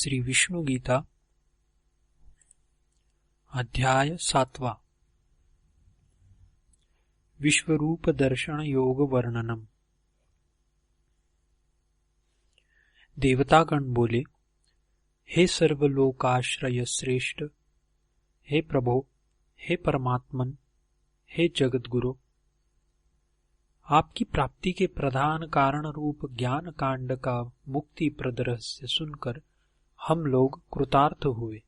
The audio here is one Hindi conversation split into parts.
श्री विष्णु गीता अध्याय 7वां विश्वरूप दर्शन योग वर्णनम। देवतागण बोले, हे सर्वलोकाश्रय श्रेष्ठ, हे प्रभो, हे परमात्मन, हे जगतगुरु, आपकी प्राप्ति के प्रधान कारण रूप ज्ञान कांड का मुक्ति प्रद रहस्य सुनकर हम लोग कृतार्थ हुए।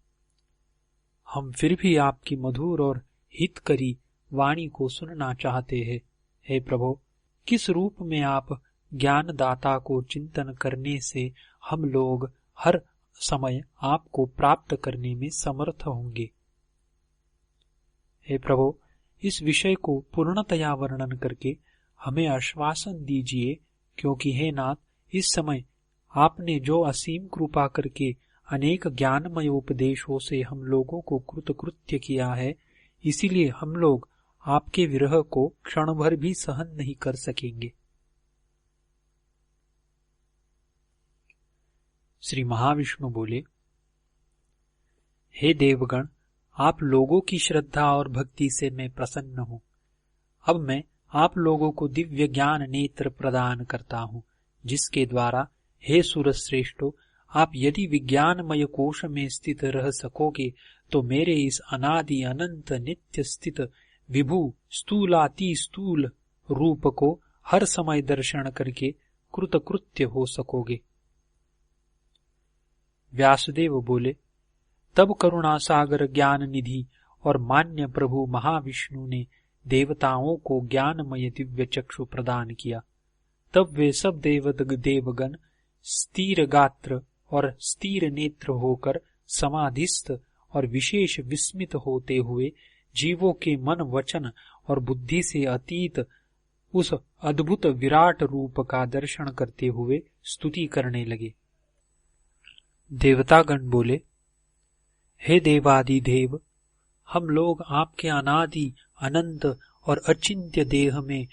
हम फिर भी आपकी मधुर और हितकरी वाणी को सुनना चाहते हैं। हे प्रभो, किस रूप में आप ज्ञानदाता को चिंतन करने से हम लोग हर समय आपको प्राप्त करने में समर्थ होंगे। हे प्रभो, इस विषय को पूर्णतया वर्णन करके हमें आश्वासन दीजिए, क्योंकि हे नाथ, इस समय आपने जो असीम कृपा करके अनेक ज्ञानमय उपदेशों से हम लोगों को कृतकृत्य किया है, इसीलिए हम लोग आपके विरह को क्षण भर भी सहन नहीं कर सकेंगे। श्री महाविष्णु बोले, हे देवगण, आप लोगों की श्रद्धा और भक्ति से मैं प्रसन्न हूँ। अब मैं आप लोगों को दिव्य ज्ञान नेत्र प्रदान करता हूँ, जिसके द्वारा हे सुरश्रेष्ठो, आप यदि विज्ञानमय कोश में स्थित रह सकोगे तो मेरे इस अनादि अनंत नित्य स्थित विभु स्थूलाति स्थूल रूप को हर समय दर्शन करके कृतकृत्य हो सकोगे। व्यासदेव बोले, तब करुणा सागर ज्ञान निधि और मान्य प्रभु महाविष्णु ने देवताओं को ज्ञानमय दिव्य चक्षु प्रदान किया। तब वे सब देवगण स्थिर गात्र और स्थिर नेत्र होकर समाधिस्थ और विशेष विस्मित होते हुए जीवों के मन वचन और बुद्धि से अतीत उस अद्भुत विराट रूप का दर्शन करते हुए स्तुति करने लगे। देवतागण बोले, हे देवादि देव, हम लोग आपके अनादि अनंत और अचिंत्य देह में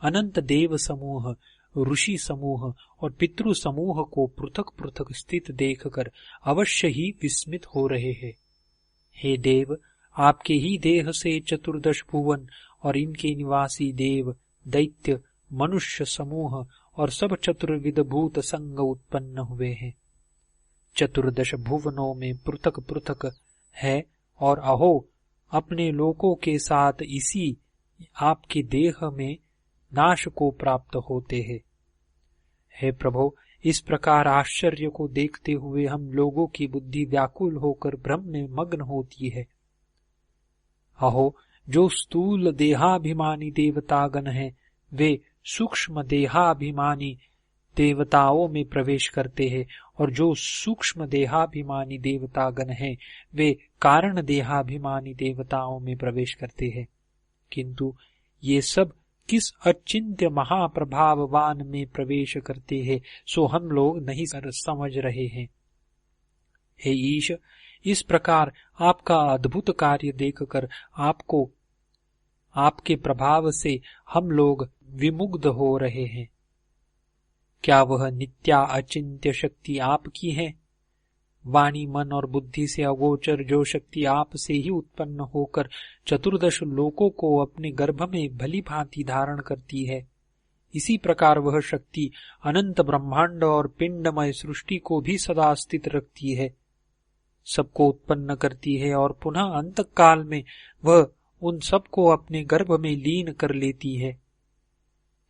अनंत देव समूह, ऋषि समूह और पितृ समूह को पृथक पृथक स्थित देखकर अवश्य ही विस्मित हो रहे हैं। हे देव, आपके ही देह से चतुर्दश भुवन और इनके निवासी देव, दैत्य, मनुष्य समूह और सब चतुर्विध भूत संग उत्पन्न हुए हैं। चतुर्दश भुवनों में पृथक पृथक है और अहो, अपने लोकों के साथ इसी आपके देह में नाश को प्राप्त होते हैं। हे प्रभो, इस प्रकार आश्चर्य को देखते हुए हम लोगों की बुद्धि व्याकुल होकर भ्रम में मग्न होती है। अहो, जो स्थूल देहाभिमानी देवतागण हैं, वे सूक्ष्म देहाभिमानी देवताओं में प्रवेश करते हैं, और जो सूक्ष्म देहाभिमानी देवतागण हैं, वे कारण देहाभिमानी देवताओं में प्रवेश करते हैं। किंतु ये सब किस अचिंत्य महाप्रभाववान में प्रवेश करते हैं, सो हम लोग नहीं समझ रहे हैं। हे ईश, इस प्रकार आपका अद्भुत कार्य देखकर आपके प्रभाव से हम लोग विमुग्ध हो रहे हैं। क्या वह नित्या अचिंत्य शक्ति आपकी है? वाणी, मन और बुद्धि से अगोचर जो शक्ति आप से ही उत्पन्न होकर चतुर्दश लोकों को अपने गर्भ में भली भांति धारण करती है, इसी प्रकार वह शक्ति अनंत ब्रह्मांड और पिंडमय सृष्टि को भी सदा स्थित रखती है, सबको उत्पन्न करती है और पुनः अंत काल में वह उन सबको अपने गर्भ में लीन कर लेती है।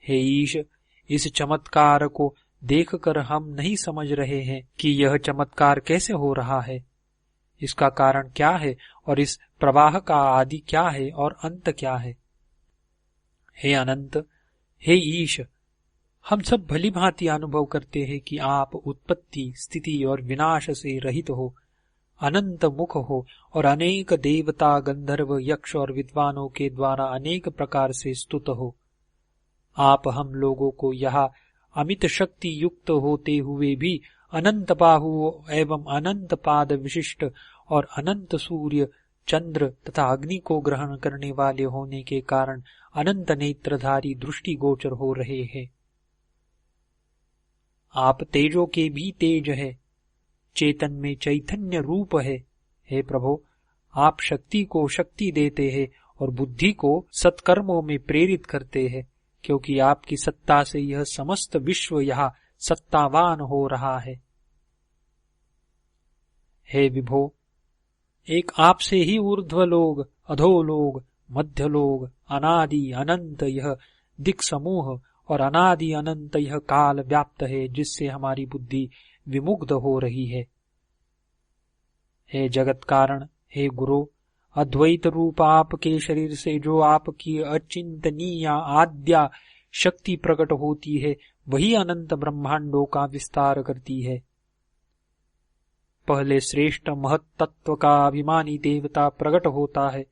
हे ईश, इस चमत्कार को देखकर हम नहीं समझ रहे हैं कि यह चमत्कार कैसे हो रहा है, इसका कारण क्या है और इस प्रवाह का आदि क्या है और अंत क्या है। हे अनंत, हे ईश, हम सब भली भांति अनुभव करते हैं कि आप उत्पत्ति, स्थिति और विनाश से रहित हो, अनंत मुख हो और अनेक देवता, गंधर्व, यक्ष और विद्वानों के द्वारा अनेक प्रकार से स्तुत हो। आप हम लोगों को यहाँ अमित शक्ति युक्त होते हुए भी अनंत बाहु एवं अनंत पाद विशिष्ट और अनंत सूर्य, चंद्र तथा अग्नि को ग्रहण करने वाले होने के कारण अनंत नेत्रधारी दृष्टि गोचर हो रहे हैं। आप तेजों के भी तेज है, चेतन में चैतन्य रूप है। हे प्रभो, आप शक्ति को शक्ति देते हैं और बुद्धि को सत्कर्मों में प्रेरित करते हैं, क्योंकि आपकी सत्ता से यह समस्त विश्व यहाँ सत्तावान हो रहा है। हे विभो, एक आपसे ही ऊर्ध्व लोग, अधोलोग, मध्य लोग, अनादि अनंत यह दिक् समूह और अनादि अनंत यह काल व्याप्त है, जिससे हमारी बुद्धि विमुग्ध हो रही है। हे जगत कारण, हे गुरु, अद्वैत रूप आपके शरीर से जो आपकी अचिंतनीय आद्या शक्ति प्रकट होती है, वही अनंत ब्रह्मांडों का विस्तार करती है। पहले श्रेष्ठ महत तत्व का अभिमानी देवता प्रकट होता है,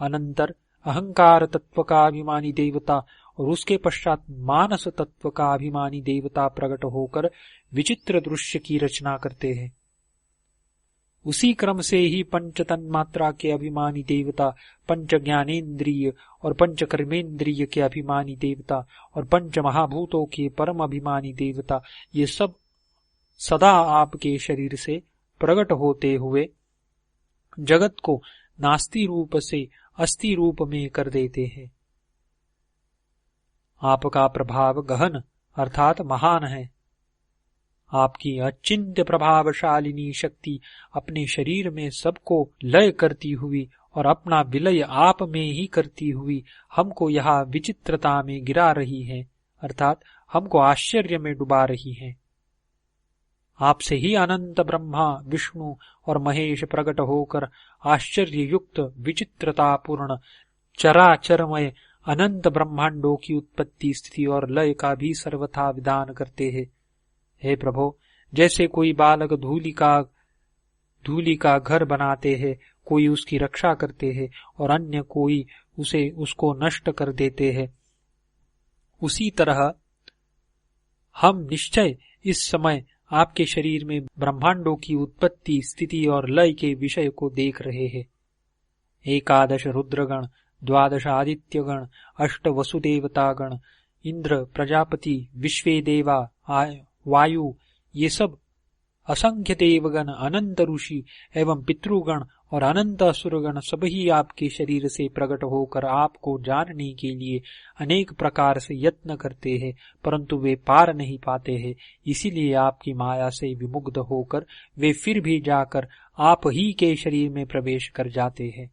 अनंतर अहंकार तत्व का अभिमानी देवता और उसके पश्चात मानस तत्व का अभिमानी देवता प्रकट होकर विचित्र दृश्य की रचना करते हैं। उसी क्रम से ही पंच तन्मात्रा के अभिमानी देवता, पंच ज्ञानेन्द्रिय और पंच कर्मेंद्रिय के अभिमानी देवता और पंच महाभूतों के परम अभिमानी देवता, ये सब सदा आपके शरीर से प्रकट होते हुए जगत को नास्ति रूप से अस्ति रूप में कर देते हैं। आपका प्रभाव गहन अर्थात महान है। आपकी अचिंत्य प्रभावशालिनी शक्ति अपने शरीर में सबको लय करती हुई और अपना विलय आप में ही करती हुई हमको यहाँ विचित्रता में गिरा रही है, अर्थात हमको आश्चर्य में डुबा रही है। आपसे ही अनंत ब्रह्मा, विष्णु और महेश प्रकट होकर आश्चर्य युक्त विचित्रतापूर्ण चराचरमय अनंत ब्रह्मांडों की उत्पत्ति, स्थिति और लय का भी सर्वथा विधान करते हैं। हे प्रभो, जैसे कोई बालक धूलि का घर बनाते हैं, कोई उसकी रक्षा करते हैं और अन्य कोई उसको नष्ट कर देते हैं, उसी तरह हम निश्चय इस समय आपके शरीर में ब्रह्मांडों की उत्पत्ति, स्थिति और लय के विषय को देख रहे हैं। 11 रुद्रगण, 12 आदित्यगण, 8 वसुदेवतागण, इंद्र, प्रजापति, विश्वे देवा, वायु, ये सब असंख्य देवगण, अनंत ऋषि एवं पितृगण और अनंत असुरगण सभी आपके शरीर से प्रकट होकर आपको जानने के लिए अनेक प्रकार से यत्न करते हैं, परंतु वे पार नहीं पाते हैं। इसीलिए आपकी माया से विमुग्ध होकर वे फिर भी जाकर आप ही के शरीर में प्रवेश कर जाते हैं।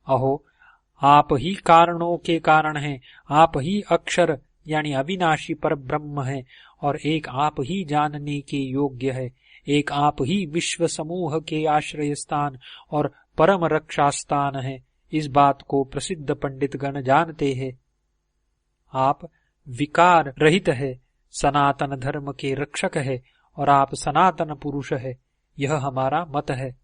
अहो, आप ही कारणों के कारण हैं, आप ही अक्षर यानी अविनाशी पर ब्रह्म है और एक आप ही जानने के योग्य है। एक आप ही विश्व समूह के आश्रय स्थान और परम रक्षा स्थान है। इस बात को प्रसिद्ध पंडित गण जानते हैं। आप विकार रहित है, सनातन धर्म के रक्षक है और आप सनातन पुरुष है, यह हमारा मत है।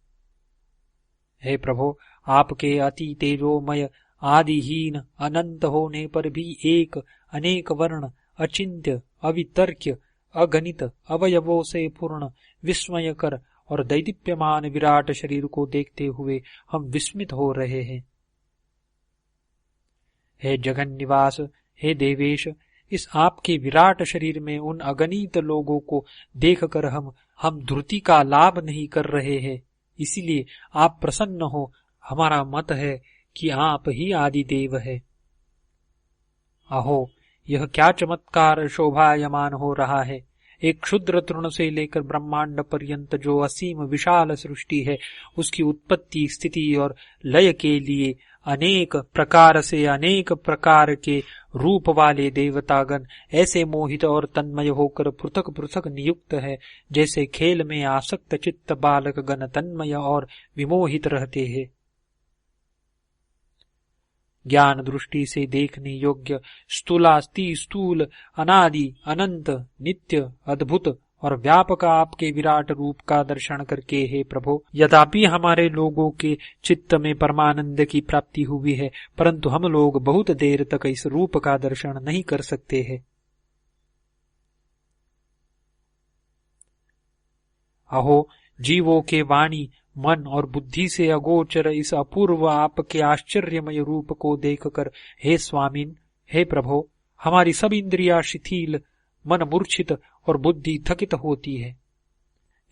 हे प्रभो, आपके अति तेजोमय आदिहीन अनंत होने पर भी एक अनेक वर्ण, अचिंत्य, अवितर्क्य, अगणित अवयवों से पूर्ण, विस्मयकर और दैदीप्यमान विराट शरीर को देखते हुए हम विस्मित हो रहे हैं। हे जगन निवास, हे देवेश, इस आपके विराट शरीर में उन अगणित लोगों को देखकर हम धृति का लाभ नहीं कर रहे हैं। इसीलिए आप प्रसन्न हो। हमारा मत है कि आप ही आदि देव है। अहो, यह क्या चमत्कार शोभायमान हो रहा है। एक क्षुद्र तृण से लेकर ब्रह्मांड पर्यंत जो असीम विशाल सृष्टि है, उसकी उत्पत्ति, स्थिति और लय के लिए अनेक प्रकार से अनेक प्रकार के रूप वाले देवतागण ऐसे मोहित और तन्मय होकर पृथक पृथक नियुक्त है, जैसे खेल में आसक्त चित्त बालक गण तन्मय और विमोहित रहते हैं। ज्ञान दृष्टि से देखने योग्य स्थूलास्ति स्थूल, अनादि अनंत, नित्य, अद्भुत और व्यापक आपके विराट रूप का दर्शन करके, हे प्रभो, यद्यपि हमारे लोगों के चित्त में परमानंद की प्राप्ति हुई है, परंतु हम लोग बहुत देर तक इस रूप का दर्शन नहीं कर सकते हैं। अहो, जीवों के वाणी, मन और बुद्धि से अगोचर इस अपूर्व आपके आश्चर्यमय रूप को देखकर, हे स्वामिन, हे प्रभो, हमारी सब इंद्रियां शिथिल, मन मूर्छित और बुद्धि थकित होती है।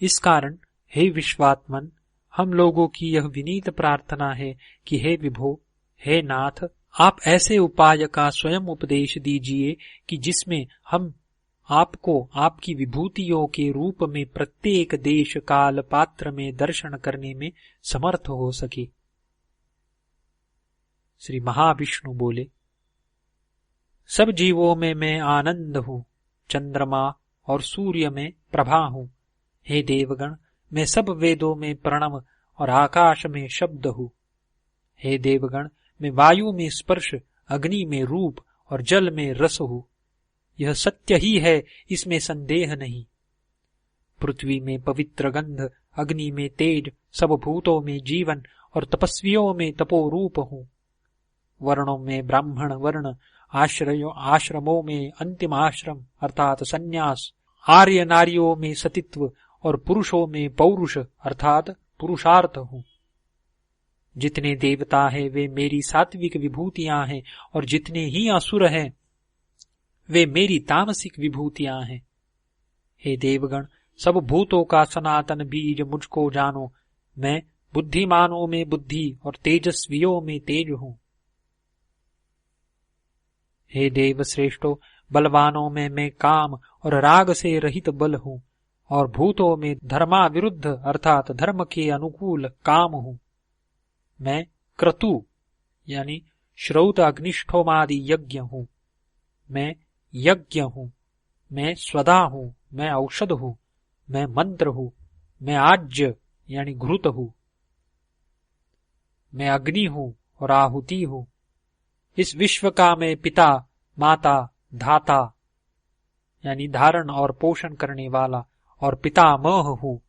इस कारण हे विश्वात्मन, हम लोगों की यह विनीत प्रार्थना है कि हे विभो, हे नाथ, आप ऐसे उपाय का स्वयं उपदेश दीजिए कि जिसमें हम आपको आपकी विभूतियों के रूप में प्रत्येक देश काल पात्र में दर्शन करने में समर्थ हो सके। श्री महाविष्णु बोले, सब जीवों में मैं आनंद हूँ, चंद्रमा और सूर्य में प्रभा हूँ। हे देवगण, मैं सब वेदों में प्रणव और आकाश में शब्द हूँ। हे देवगण, मैं वायु में स्पर्श, अग्नि में रूप और जल में रस हूँ। यह सत्य ही है, इसमें संदेह नहीं। पृथ्वी में पवित्र गंध, अग्नि में तेज, सब भूतों में जीवन और तपस्वियों में तपोरूप हूँ। वर्णों में ब्राह्मण वर्ण, आश्रमों में अंतिम आश्रम अर्थात संन्यास, आर्य नारियों में सतित्व और पुरुषों में पौरुष अर्थात पुरुषार्थ हूँ। जितने देवता हैं वे मेरी सात्विक विभूतियां हैं और जितने ही असुर हैं वे मेरी तामसिक विभूतियां हैं। हे देवगण, सब भूतों का सनातन बीज मुझको जानो। मैं बुद्धिमानों में बुद्धि और तेजस्वियों में तेज हूँ। हे देव श्रेष्ठो, बलवानों में मैं काम और राग से रहित बल हूँ और भूतों में धर्माविरुद्ध अर्थात धर्म के अनुकूल काम हूँ। मैं क्रतु यानी श्रौत अग्निष्ठोमादि यज्ञ हूँ। मैं यज्ञ हूँ। मैं स्वदा हूँ। मैं औषध हूँ। मैं मंत्र हूँ। मैं आज्य यानी घृत हूँ। मैं अग्नि हूँ और आहुति हूँ। इस विश्व का मैं पिता, माता, धाता यानी धारण और पोषण करने वाला और पितामह हूँ।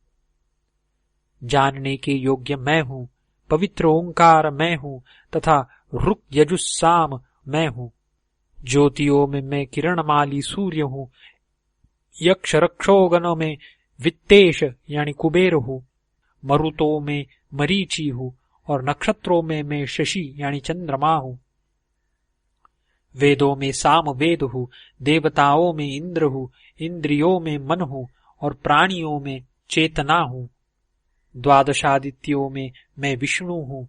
जानने के योग्य मैं हूँ। पवित्र ओंकार मैं हूँ तथा ऋक् यजुः साम मैं हूँ। ज्योतियों में मैं किरणमाली सूर्य हूँ। यक्ष रक्षोगणों में वित्तेश यानी कुबेर हूँ। मरुतों में मरीचि हूँ और नक्षत्रों में मैं शशि यानी चंद्रमा हूँ। वेदों में साम वेद हूँ। देवताओं में इंद्र हूँ। इंद्रियों में मन हूँ और प्राणियों में चेतना हूँ। द्वादशादित्यों में मैं विष्णु हूँ।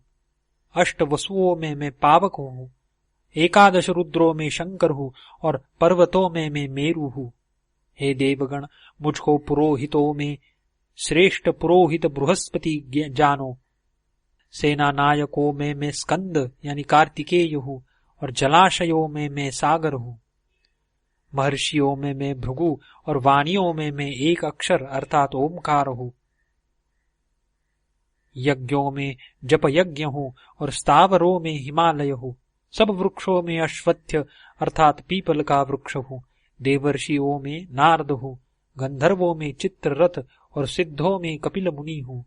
अष्ट वसुओं में मैं पावक हूँ। एकादश रुद्रों में शंकर हूँ और पर्वतों में मैं मेरु हूँ। हे देवगण, मुझको पुरोहितों में श्रेष्ठ पुरोहित बृहस्पति जानो। सेना नायकों में मैं स्कंद यानी कार्तिकेय हूँ और जलाशयों में मैं सागर हूँ। महर्षियों में मैं भृगु और वाणियों में मैं एक अक्षर अर्थात ओमकार हूँ। यज्ञों में जप यज्ञ हूँ और स्थावरों में हिमालय हूँ। सब वृक्षों में अश्वत्थ अर्थात पीपल का वृक्ष हूँ। देवर्षियों में नारद हूँ। गंधर्वों में चित्ररथ और सिद्धों में कपिल मुनि हूँ।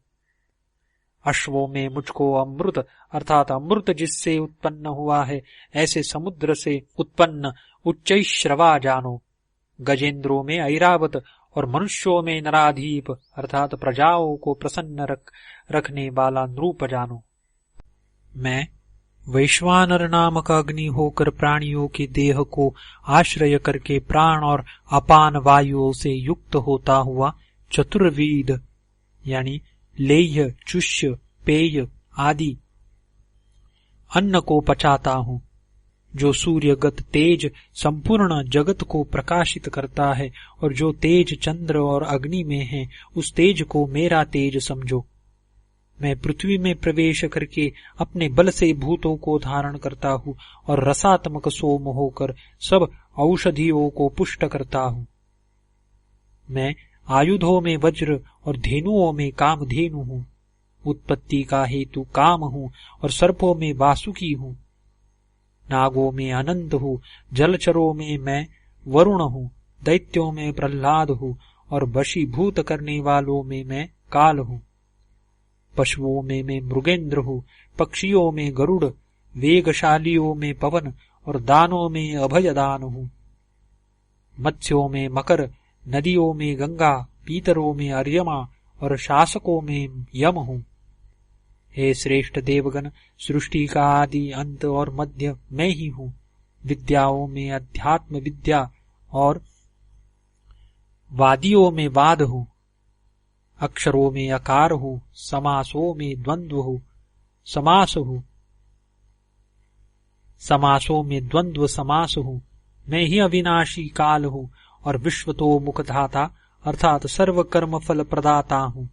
अश्वों में मुझको अमृत अर्थात अमृत जिससे उत्पन्न हुआ है ऐसे समुद्र से उत्पन्न उच्चैश्रवा जानो। गजेंद्रों में ऐरावत और मनुष्यों में नराधीप अर्थात प्रजाओं को प्रसन्न रखने वाला नृप जानो। मैं वैश्वानर नामक अग्नि होकर प्राणियों के देह को आश्रय करके प्राण और अपान वायुओं से युक्त होता हुआ चतुर्विध यानी लेह्य, चुष्य, पेय आदि अन्न को पचाता हूँ। जो सूर्यगत तेज संपूर्ण जगत को प्रकाशित करता है और जो तेज चंद्र और अग्नि में है उस तेज को मेरा तेज समझो। मैं पृथ्वी में प्रवेश करके अपने बल से भूतों को धारण करता हूँ और रसात्मक सोम होकर सब औषधियों को पुष्ट करता हूँ। मैं आयुधों में वज्र और धेनुओं में कामधेनु हूँ। उत्पत्ति का हेतु काम हूँ और सर्पों में वासुकी हूँ। नागों में अनंत हूँ। जलचरों में मैं वरुण हूँ। दैत्यों में प्रहलाद हूँ और वशीभूत करने वालों में मैं काल हूँ। पशुओं में मैं मृगेंद्र हूँ। पक्षियों में गरुड़, वेगशालियों में पवन और दानों में अभयदान हूँ। मत्स्यों में मकर, नदियों में गंगा, पीतरों में अर्यमा और शासकों में यम हूँ। हे श्रेष्ठ देवगण, सृष्टि का आदि अंत और मध्य मैं ही हूँ। विद्याओं में अध्यात्म विद्या और वादियों में वाद हूँ, अक्षरों में अकार हूँ, समासों में द्वंद्व हूँ, समास हूँ, समासों में द्वंद्व समास हूँ। मैं ही अविनाशी काल हूँ और विश्व तो मुखधाता अर्थात सर्व कर्म फल प्रदाता हूँ।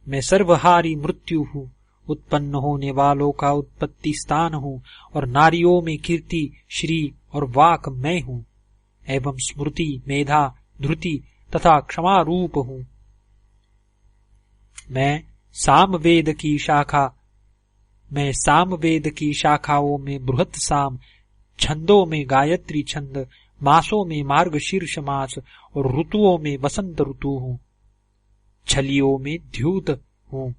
मैं सर्वहारी मृत्यु हूँ, उत्पन्न होने वालों का उत्पत्ति स्थान हूँ और नारियों में कीर्ति, श्री और वाक मैं हूँ एवं स्मृति, मेधा, धृति तथा क्षमा रूप हूँ। मैं सामवेद की शाखाओं में बृहत साम, छंदों में गायत्री छंद, मासों में मार्गशीर्ष मास और ऋतुओं में वसंत ऋतु हूँ। छलियों में द्यूत हूँ,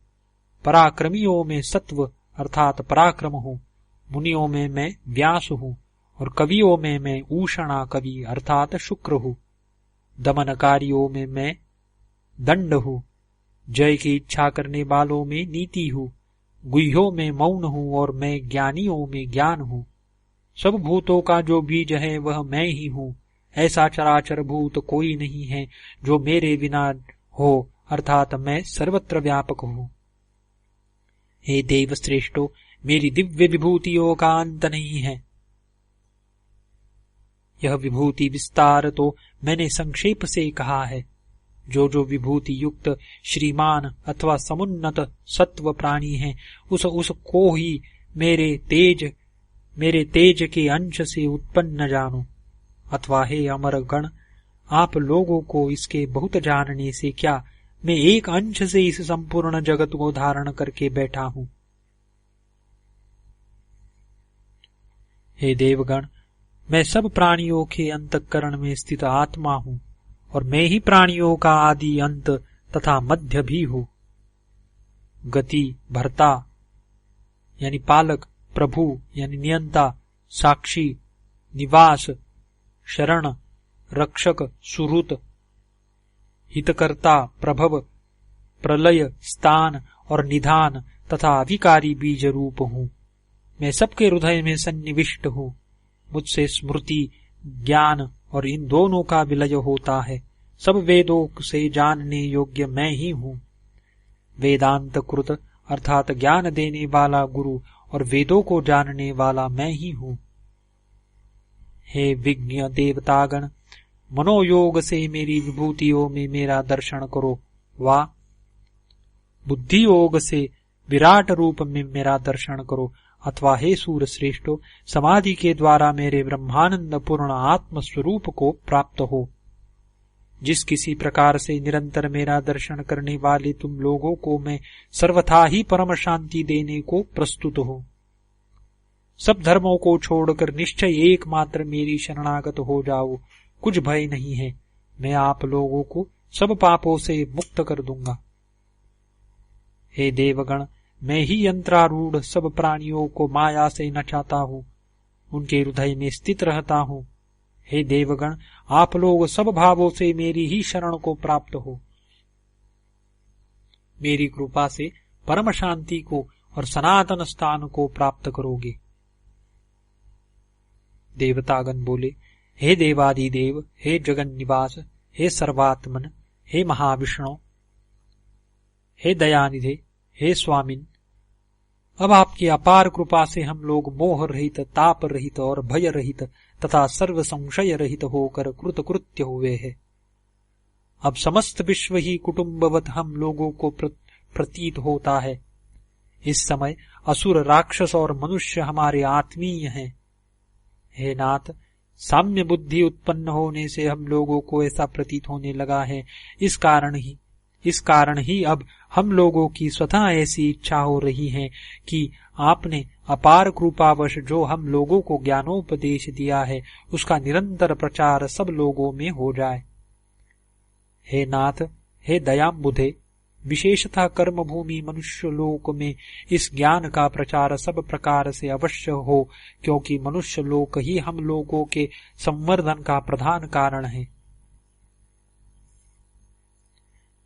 पराक्रमियों में सत्व अर्थात पराक्रम हूँ, मुनियों में मैं व्यास हूँ और कवियों में मैं ऊषणा कवि अर्थात शुक्र हूँ। दमनकारियों में मैं दंड हूँ, जय की इच्छा करने वालों में नीति हूँ, गुह्यों में मौन हूँ और मैं ज्ञानियों में ज्ञान हूँ। सब भूतों का जो बीज है वह मैं ही हूँ। ऐसा चराचर भूत कोई नहीं है जो मेरे बिना हो अर्थात मैं सर्वत्र व्यापक हूँ। हे देव श्रेष्ठो, मेरी दिव्य विभूतियों का अंत नहीं है। यह विभूति विस्तार तो मैंने संक्षेप से कहा है। जो विभूति युक्त श्रीमान अथवा समुन्नत सत्व प्राणी है उसको ही मेरे तेज के अंश से उत्पन्न जानो। अथवा हे अमर गण, आप लोगों को इसके बहुत जानने से क्या, मैं एक अंश से इस संपूर्ण जगत को धारण करके बैठा हूँ। हे देवगण, मैं सब प्राणियों के अंतःकरण में स्थित आत्मा हूँ और मैं ही प्राणियों का आदि अंत तथा मध्य भी हूँ। गति, भर्ता यानी पालक, प्रभु यानी नियंता, साक्षी, निवास, शरण, रक्षक, सुहृत, हितकर्ता, प्रभव, प्रलय, स्थान और निधान तथा अभिकारी बीज रूप हूँ। मैं सबके हृदय में सन्निविष्ट हूँ। मुझसे स्मृति, ज्ञान और इन दोनों का विलय होता है। सब वेदों से जानने योग्य मैं ही हूँ। वेदांत कृत अर्थात ज्ञान देने वाला गुरु और वेदों को जानने वाला मैं ही हूँ। हे विज्ञ देवतागण, मनोयोग से मेरी विभूतियों में मेरा दर्शन करो, वा बुद्धि योग से विराट रूप में मेरा दर्शन करो, अथवा हे सूर श्रेष्ठो, समाधि के द्वारा मेरे ब्रह्मानंद पूर्ण आत्म स्वरूप को प्राप्त हो। जिस किसी प्रकार से निरंतर मेरा दर्शन करने वाले तुम लोगों को मैं सर्वथा ही परम शांति देने को प्रस्तुत हूँ। सब धर्मों को छोड़कर निश्चय एकमात्र मेरी शरणागत हो जाओ, कुछ भय नहीं है। मैं आप लोगों को सब पापों से मुक्त कर दूंगा। हे देवगण, मैं ही यंत्रारूढ़ सब प्राणियों को माया से नचाता हूँ, उनके हृदय में स्थित रहता हूँ। हे देवगण, आप लोग सब भावों से मेरी ही शरण को प्राप्त हो। मेरी कृपा से परम शांति को और सनातन स्थान को प्राप्त करोगे। देवतागण बोले, हे देवादिदेव, हे जगन निवास, हे सर्वात्मन, हे महाविष्णु, हे दयानिधे, हे स्वामिन, अब आपकी अपार कृपा से हम लोग मोह रहित, ताप रहित और भय रहित तथा सर्व संशय रहित होकर कृतकृत्य हुए हैं। अब समस्त विश्व ही कुटुम्बवत हम लोगों को प्रतीत होता है। इस समय असुर, राक्षस और मनुष्य हमारे आत्मीय हैं। हे नाथ, साम्य बुद्धि उत्पन्न होने से हम लोगों को ऐसा प्रतीत होने लगा है। इस कारण ही अब हम लोगों की स्वतः ऐसी इच्छा हो रही है कि आपने अपार कृपावश जो हम लोगों को ज्ञानोपदेश दिया है उसका निरंतर प्रचार सब लोगों में हो जाए। हे नाथ, हे दयाम्बुधे, विशेषतः कर्म भूमि मनुष्य लोक में इस ज्ञान का प्रचार सब प्रकार से अवश्य हो, क्योंकि मनुष्य लोक ही हम लोगों के संवर्धन का प्रधान कारण है।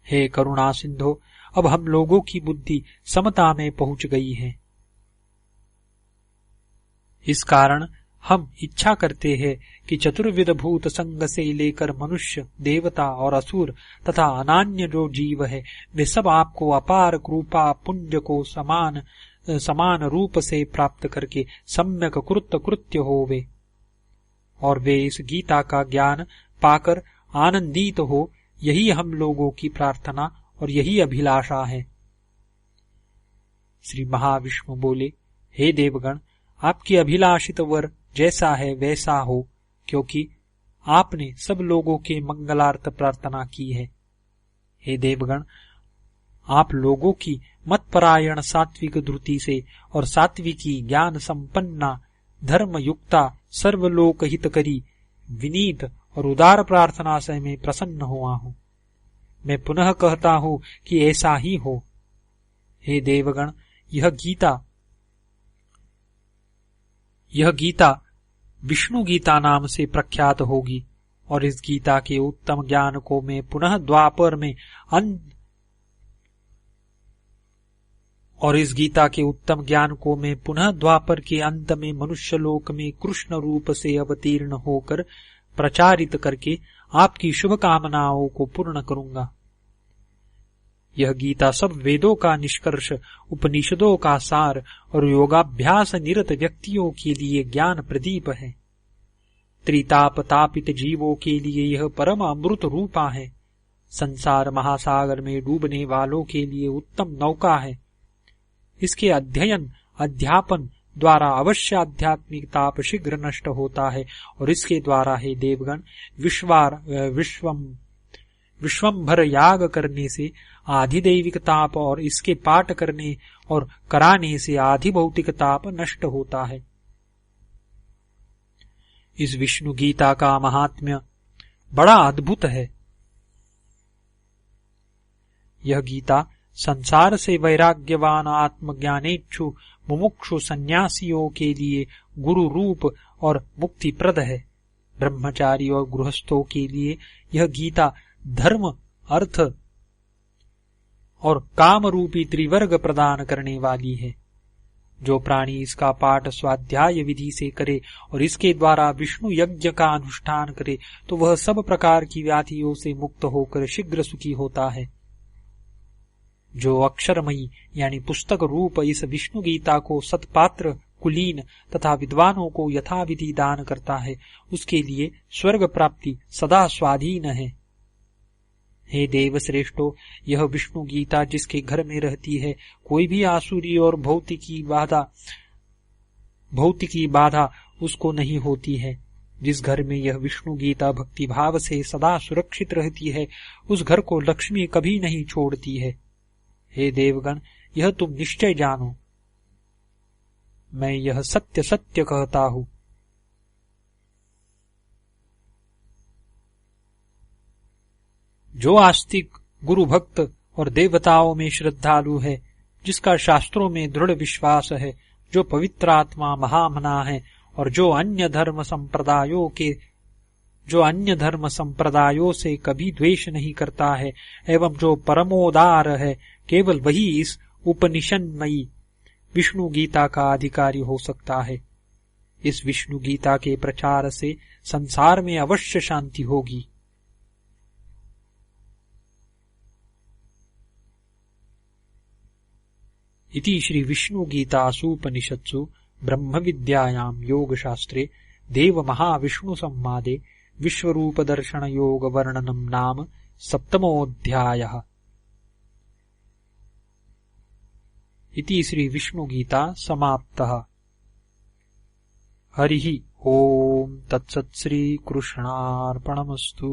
हे करुणा सिंधो, अब हम लोगों की बुद्धि समता में पहुंच गई है। इस कारण हम इच्छा करते हैं कि चतुर्विध भूत संग से लेकर मनुष्य, देवता और असुर तथा अनान्य जो जीव है, वे सब आपको अपार कृपा पुंज को समान रूप से प्राप्त करके सम्यक कृत्य होवे और वे इस गीता का ज्ञान पाकर आनंदित हो, यही हम लोगों की प्रार्थना और यही अभिलाषा है। श्री महाविष्णु बोले, हे देवगण, आपकी अभिलाषित वर जैसा है वैसा हो, क्योंकि आपने सब लोगों के मंगलार्थ प्रार्थना की है। हे देवगण, आप लोगों की मतपरायण सात्विक द्रुति से और सात्विकी ज्ञान संपन्ना धर्म युक्ता सर्वलोक हितकरी विनीत और उदार प्रार्थना से मैं प्रसन्न हुआ हूं। मैं पुनः कहता हूं कि ऐसा ही हो। हे देवगण, यह गीता विष्णु गीता नाम से प्रख्यात होगी और इस गीता के उत्तम ज्ञान को मैं पुनः द्वापर के अंत में मनुष्यलोक में कृष्ण रूप से अवतीर्ण होकर प्रचारित करके आपकी शुभ कामनाओं को पूर्ण करूंगा। यह गीता सब वेदों का निष्कर्ष, उपनिषदों का सार और योगाभ्यास निरत व्यक्तियों के लिए ज्ञान प्रदीप है। त्रिताप तापित जीवों के लिए यह परम अमृत रूपा है। संसार महासागर में डूबने वालों के लिए उत्तम नौका है। इसके अध्ययन अध्यापन द्वारा अवश्य आध्यात्मिक ताप शीघ्र नष्ट होता है और इसके द्वारा हे देवगण विश्वंभर याग करने से आधिदैविक ताप और इसके पाठ करने और कराने से आधिभौतिक ताप नष्ट होता है। इस विष्णु गीता का महात्म्य बड़ा अद्भुत है। यह गीता संसार से वैराग्यवान आत्मज्ञानेच्छु मुमुक्षु सन्यासियों के लिए गुरु रूप और मुक्तिप्रद है। ब्रह्मचारी और गृहस्थों के लिए यह गीता धर्म, अर्थ और काम रूपी त्रिवर्ग प्रदान करने वाली है। जो प्राणी इसका पाठ स्वाध्याय विधि से करे और इसके द्वारा विष्णु यज्ञ का अनुष्ठान करे तो वह सब प्रकार की व्याधियों से मुक्त होकर शीघ्र सुखी होता है। जो अक्षरमयी यानी पुस्तक रूप इस विष्णु गीता को सत्पात्र, कुलीन तथा विद्वानों को यथाविधि दान करता है, उसके लिए स्वर्ग प्राप्ति सदा स्वाधीन है। हे देव श्रेष्ठो, यह विष्णु गीता जिसके घर में रहती है, कोई भी आसुरी और भौतिकी बाधा उसको नहीं होती है। जिस घर में यह विष्णु गीता भक्ति भाव से सदा सुरक्षित रहती है, उस घर को लक्ष्मी कभी नहीं छोड़ती है। हे देवगण, यह तुम निश्चय जानो। मैं यह सत्य सत्य कहता हूं। जो आस्तिक, गुरु भक्त और देवताओं में श्रद्धालु है, जिसका शास्त्रों में दृढ़ विश्वास है, जो पवित्र आत्मा महामना है और जो अन्य धर्म संप्रदायों से कभी द्वेष नहीं करता है एवं जो परमोदार है, केवल वही इस उपनिषदमयी विष्णु गीता का अधिकारी हो सकता है। इस विष्णु गीता के प्रचार से संसार में अवश्य शांति होगी। इति श्री विष्णु गीतासूपनिषत्सु ब्रह्म विद्यायां योगशास्त्रे देव महाविष्णु संवादे विश्वरूप दर्शन योग वर्णनम नाम 7मोऽध्यायः। इति श्री विष्णु गीता समाप्तः। हरिः ओम तत्सत् श्री कृष्णार्पणमस्तु।